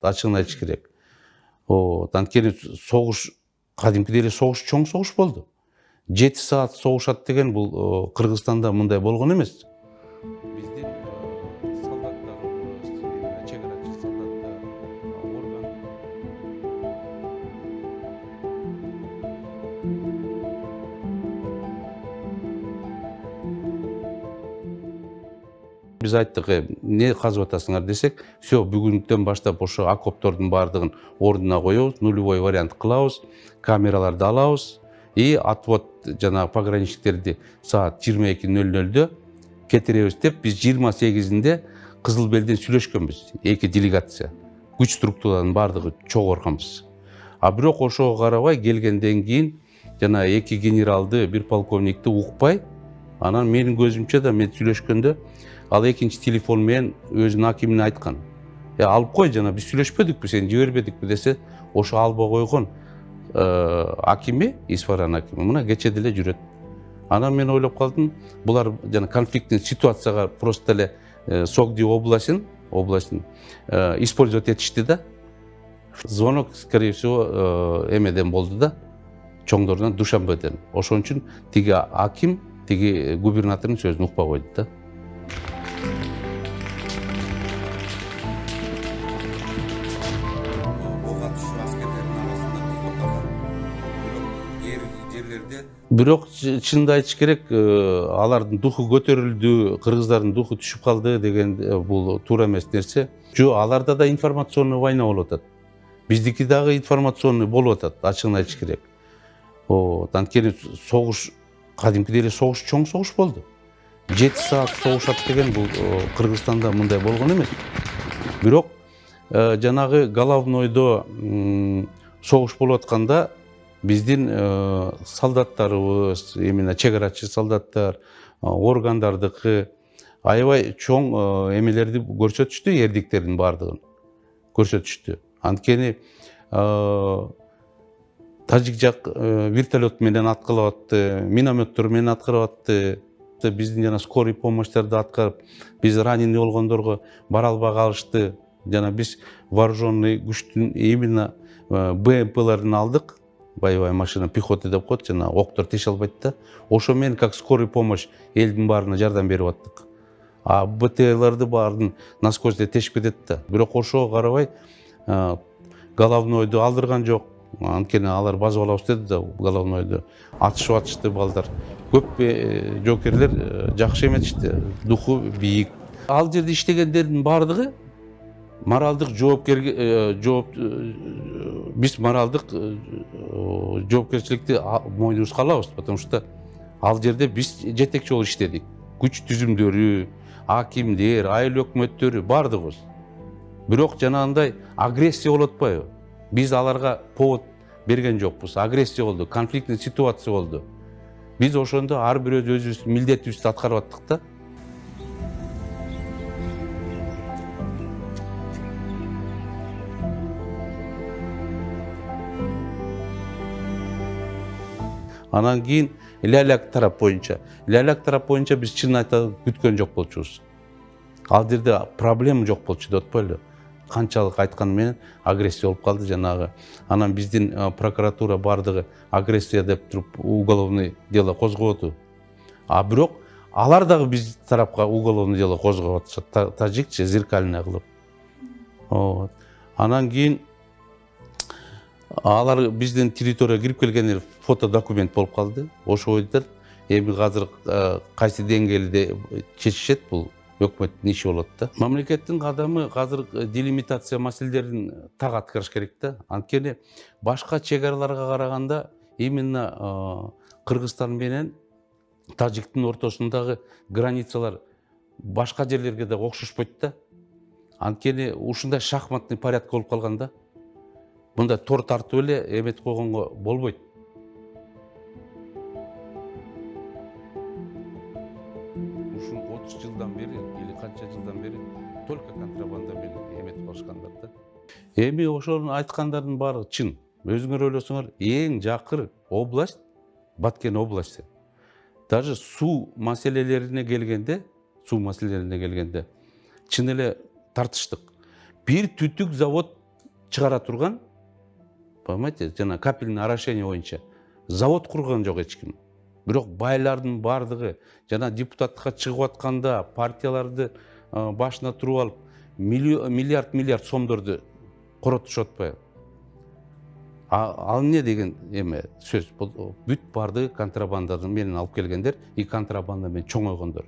ачыгын айтыш керек. Анткени согуш кадимкидей эле согуш чоң согуш болду. 7 саат согушат деген бул Кыргызстанда мындай болгон эмес. Биздин солдаттарыбыз, чек арачы солдаттар, орган Биз айттык, эмне казып атасыңар десек, все, бүгүндөн баштап ошо окоптордун баардыгын ордуна коебуз, нулевой вариант кылабыз, камераларды алабыз и отвод жана пограничниктерди саат 22:00 кетиребиз деп биз 28-inde Кызыл Белден сүйлөшкөнбүз, эки делегация. Күч структураларынын баардыгы чогорганбыз. А бирок ошого карабай келгенден кийин жана эки генералды, бир полковникти укпай, анан менин көзүмчө да мен сүйлөшкөндө ал экинчи телефон менен өзүнүн акимине айткан. Алып кой, жана биз сүйлөшпөдүкпү, сени жибербедикпи десе, ошо албай койгон акими, Исфаран акими, мына кече деле жүрөт. Анан мен ойлоп калдым, булар жана конфликттин ситуацияга просто эле Согди областын использовать этишти да. Звонок, скорее всего, эмеден болду да, чоңдордон, Душанбеден. Ошон үчүн тиги аким, тиги губернатордун сөзүн укпай койду да. Бирок чынында айтыш керек, алардын духу көтөрүлдү, кыргыздардын духу түшүп калды деген бул туура эмес нерсе. Жок, аларда да информационный война болуп атат. Биздики дагы информационный болуп атат, ачыгын айтыш керек. Анткени согуш кадимкидей эле согуш чоң согуш болду. 7 саат согушат деген бул Кыргызстанда мындай болгон эмес. Бирок жанагы головнойдо согуш болуп атканда биздин солдаттарыбыз, именно чек арачы солдаттар, органдардыкы аябай чоң эмелерди көрсөтүштү, эрдиктердин баардыгын көрсөтүштү. Анткени тажик жак вертолет менен аткарып атты, минометтор менен аткарып атты. Биздин жана скорый помощьтарды аткарып, биз раненый болгондорго бара албай калышты. Жана биз вооруженный күчтүн именно БМПларын алдык. Боевая машина, пехота деп коет, жана октор теше албайт да. Ошо менен как скорый помощь элдин баарына жардам берип аттык. А БТЛарды баарын насквозь тешип кетет да. Бирок ошого карабай головнойду алдырган жок. Анткени алар базып алабыз деди да, головнойду атышып атышты балдар. Көп жокерлер жакшы эметишти, духу бийик. Ал жерде иштегендердин баардыгы моралдык биз моралдык жоопкерчиликти мойнубузга алабыз, потому что ал жерде биз жетекчи болуп иштедик. Күч түзүмдөрү, акимдер, айыл өкмөттөрү баардыгыбыз. Бирок жанагындай агрессия болуп атпайбы? Биз аларга повод берген жокпуз. Агрессия болду, конфликтный ситуация болду. Биз ошондо ар бирөөбүз өзүбүздүн милдетибизди аткарып аттык да. Анан кийин Ляляк тарап боюнча биз чын айта күткөн жок болчубуз. Ал жерде проблема жок болчу деп атпайлы. Канчалык айткан менен агрессия болуп калды жанагы. Анан биздин прокуратура баардыгы агрессия деп туруп уголовный дело козгоду. А бирок алар дагы биз тарапка уголовный дело козгоп атышат, тажикче зеркальный кылып. Анан кийин алар биздин территорияга кирип келгендер фотодокумент болуп калды. Ошо ойдор эми азыр кайсы деңгээлде чечишет бул өкмөттүн иши болот да. Мамлекеттин кадамы азыр делимитация маселелерин так аткарыш керек да. Анткени башка чек араларга караганда именно Кыргызстан менен Тажиктин ортосундагы границалар башка жерлерге да окшошпойт да. Анткени ушундай шахматный порядок болуп калган да. Мындай тор тартып эле эметип койгонго болбойт. Ушул 30 жылдан бери или канча жылдан бери только контрабанда менен эметип калышкандар да. Эми ошонун айткандардын баары чын. Өзүңөр ойлосоңор, эң жакыр область Баткен областы. Даже суу маселелерине келгенде, чын эле тартыштык. Бир түтүк завод чыгара турган, понимаете, жана капельный орошение боюнча завод курган жок эч ким. Бирок байлардын бардыгы жана депутаттыкка чыгып атканда партияларды башына туруп алып миллиард сомдорду коротушуп атпайбы? Ал эмне деген эме сөз? Бул бүт бардыгы контрабандадан менен алып келгендер и контрабанда менен чоңойгондор.